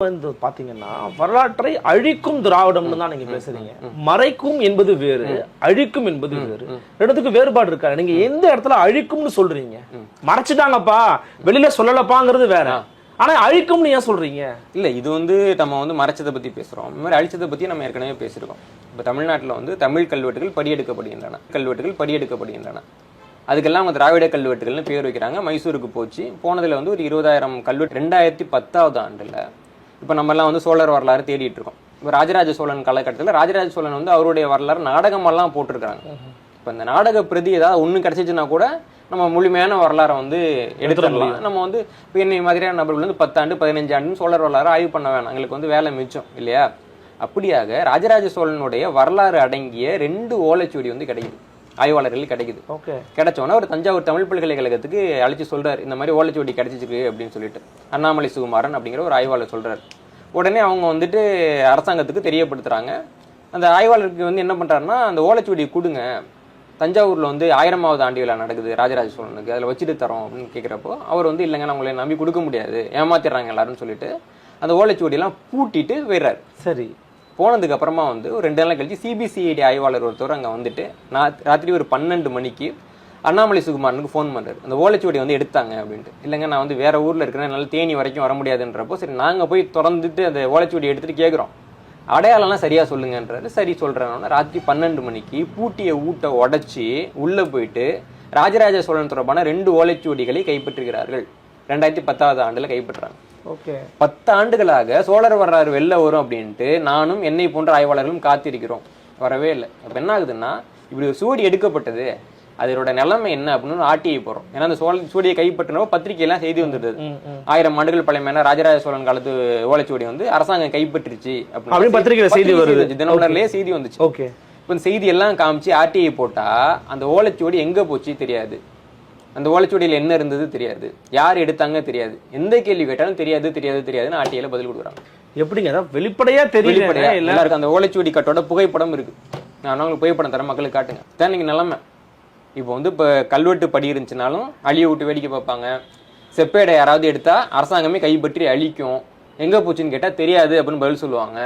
வந்து பாத்தீங்கன்னா வரலாற்றை அழிக்கும் திராவிடம்னு தான் நீங்க பேசுறீங்க. மறைக்கும் என்பது வேறு, அழிக்கும் என்பது வேறு. ரெண்டுத்துக்கு வேறுபாடு இருக்கா? நீங்க எந்த இடத்துல அழிக்கும்னு சொல்றீங்க? மறைச்சிட்டாங்கப்பா, வெளியில சொல்லலப்பாங்கிறது வேற. ஆனா அழிக்கும்னு ஏன் சொல்றீங்க? இல்ல, இது வந்து நம்ம வந்து மறைச்சதை பத்தி பேசுறோம். இந்த மாதிரி அழிச்சதை பத்தி நம்ம ஏற்கனவே பேசியிருக்கோம். இப்ப தமிழ்நாட்டில் வந்து தமிழ் கல்வெட்டுகள் படியெடுக்கப்படுகின்றன. அதுக்கெல்லாம் அவங்க திராவிட கல்வெட்டுகள்னு பேர் வைக்கிறாங்க. மைசூருக்கு போச்சு. போனதுல வந்து ஒரு 20,000 கல்வெட்டு 2010ஆவது ஆண்டுல. இப்போ நம்மலாம் வந்து சோழர் வரலாறு தேடிட்டு இருக்கோம். இப்போ ராஜராஜ சோழன் காலகட்டத்தில் ராஜராஜ சோழன் வந்து அவருடைய வரலாறு நாடகமெல்லாம் போட்டிருக்காங்க. இப்போ இந்த நாடக பிரதி ஏதாவது ஒன்று கிடைச்சிச்சுன்னா கூட நம்ம முழுமையான வரலாறை வந்து எடுத்துடலாம். நம்ம வந்து இப்போ என்னை மாதிரியான நபர்கள் வந்து 10 ஆண்டு 15 ஆண்டுன்னு சோழர் வரலாறு ஆய்வு பண்ண வேணாம், எங்களுக்கு வந்து வேலை மிச்சம் இல்லையா? அப்படியாக ராஜராஜ சோழனுடைய வரலாறு அடங்கிய 2 ஓலைச்சுவடி வந்து கிடைக்குது, ஆய்வாளர்கள் கிடைக்குது. கிடைச்சோன்னா ஒரு தஞ்சாவூர் தமிழ் பல்கலைக்கழகத்துக்கு அழைச்சி சொல்றாரு, இந்த மாதிரி ஓலைச்சுவடி கிடைச்சிருக்கு அப்படின்னு சொல்லிட்டு. அண்ணாமலை சுகுமாரன் அப்படிங்கிற ஒரு ஆய்வாளர் சொல்றாரு. உடனே அவங்க வந்துட்டு அரசாங்கத்துக்கு தெரியப்படுத்துறாங்க. அந்த ஆய்வாளருக்கு வந்து என்ன பண்றாருன்னா, அந்த ஓலைச்சுவடி கொடுங்க, தஞ்சாவூர்ல வந்து 1000வது ஆண்டு விழா நடக்குது ராஜராஜ சோழனுக்கு, அதில் வச்சுட்டு தரோம் அப்படின்னு கேட்குறப்போ அவர் வந்து இல்லைங்க, நான் உங்களை நம்பி கொடுக்க முடியாது, ஏமாத்திடுறாங்க எல்லாரும் சொல்லிட்டு அந்த ஓலைச்சுவடியெல்லாம் பூட்டிட்டு போயிடுறாரு. சரி, போனதுக்கு அப்புறமா வந்து ஒரு 2 நாள் கழிச்சு சிபிசிஐடி ஆய்வாளர் ஒருத்தர் அங்கே வந்துட்டு ராத்திரி ஒரு 12 மணிக்கு அண்ணாமலை சுகுமாரனுக்கு ஃபோன் பண்ணுறாரு, அந்த ஓலைச்சுவடி வந்து எடுத்தாங்க அப்படின்ட்டு. இல்லைங்க, நான் வந்து வேற ஊரில் இருக்கிறேன், என்னால் தேனி வரைக்கும் வர முடியாதுன்றப்போ சரி நாங்கள் போய் திறந்துட்டு அந்த ஓலைச்சுவடி எடுத்துகிட்டு கேட்குறோம், அடையாளம்லாம் சரியாக சொல்லுங்கன்றாரு. சரி சொல்கிறேன்னா ராத்திரி 12 மணிக்கு பூட்டிய ஊட்டை உடச்சி உள்ளே போயிட்டு ராஜராஜ சோழன் தொடர்பான 2 ஓலைச்சுவடிகளை கைப்பற்றுகிறார்கள். 2010ஆவது ஆண்டில் கைப்பற்றுறாங்க. 10 ஆண்டுகளாக சோழர் வரலாறு வெளில வரும் அப்படின்ட்டு நானும் என்னை போன்ற ஆய்வாளர்களும் காத்திருக்கிறோம், வரவே இல்லை. அப்போ என்ன ஆகுதுன்னா, இப்படி ஒரு சுவடி எடுக்கப்பட்டது, அதோட நிலைமை என்ன அப்படின்னு ஆர்டிஐ போறோம். ஏன்னா அந்த சுவடியை கைப்பற்றினப்போ பத்திரிகையெல்லாம் செய்தி வந்துடுது, 1000 ஆண்டுகள் பழமையான ராஜராஜ சோழன் காலத்து ஓலைச்சுவடி வந்து அரசாங்கம் கைப்பற்றிச்சு அப்படின்னு பத்திரிகையில செய்தி வருது, தினமலர்லயே செய்தி வந்துச்சு. இப்போ இந்த செய்தி எல்லாம் காமிச்சு ஆர்டிஐ போட்டா அந்த ஓலைச்சுவடி எங்க போச்சு தெரியாது, அந்த ஓலைச்சுவடியில் என்ன இருந்தது தெரியாது, யார் எடுத்தாங்க தெரியாது, எந்த கேள்வி கேட்டாலும் தெரியாதுன்னு ஆர்டிஐல பதில் கொடுக்குறாங்க. எப்படிங்க வெளிப்படையா தெரியல? எல்லாருக்கும் அந்த ஓலைச்சுவடி கட்டோட புகைப்படம் இருக்கு, நான் உங்களுக்கு புகைப்படம் தரேன், மக்களுக்கு காட்டுங்க. தான் நீங்க நிலைமை. இப்போ வந்து இப்போ கல்வெட்டு படி இருந்துச்சுனாலும் அழிய விட்டு வேடிக்கை பார்ப்பாங்க. செப்பேடை யாராவது எடுத்தா அரசாங்கமே கைப்பற்றி அழிக்கும். எங்கே போச்சுன்னு கேட்டால் தெரியாது அப்படின்னு பதில் சொல்லுவாங்க.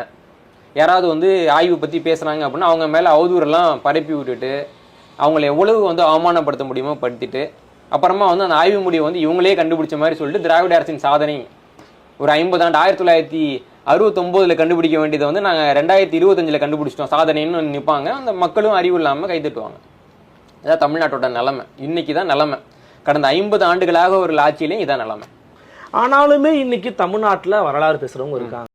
யாராவது வந்து ஆய்வு பற்றி பேசுகிறாங்க அப்படின்னா அவங்க மேலே அவதூறெல்லாம் பரப்பி விட்டுட்டு அவங்கள எவ்வளவு வந்து அவமானப்படுத்த முடியுமோ படுத்திட்டு அப்புறமா வந்து அந்த ஆய்வு முடிவை வந்து இவங்களே கண்டுபிடிச்ச மாதிரி சொல்லிட்டு திராவிட அரசின் சாதனை ஒரு 50 ஆண்டு 1969 கண்டுபிடிக்க வேண்டியதை வந்து நாங்கள் 2025 கண்டுபிடிச்சிட்டோம் சாதனைன்னு நிற்பாங்க. அந்த மக்களும் அறிவு இல்லாமல் கைத்தட்டுவாங்க. இதான் தமிழ்நாட்டோட நிலைமை. இன்னைக்கு தான் நிலைமை. கடந்த 50 ஆண்டுகளாக ஒரு ஆட்சியிலையும் இதான் நிலைமை. ஆனாலுமே இன்னைக்கு தமிழ்நாட்டில் வரலாறு பேசுறவங்க இருக்காங்க.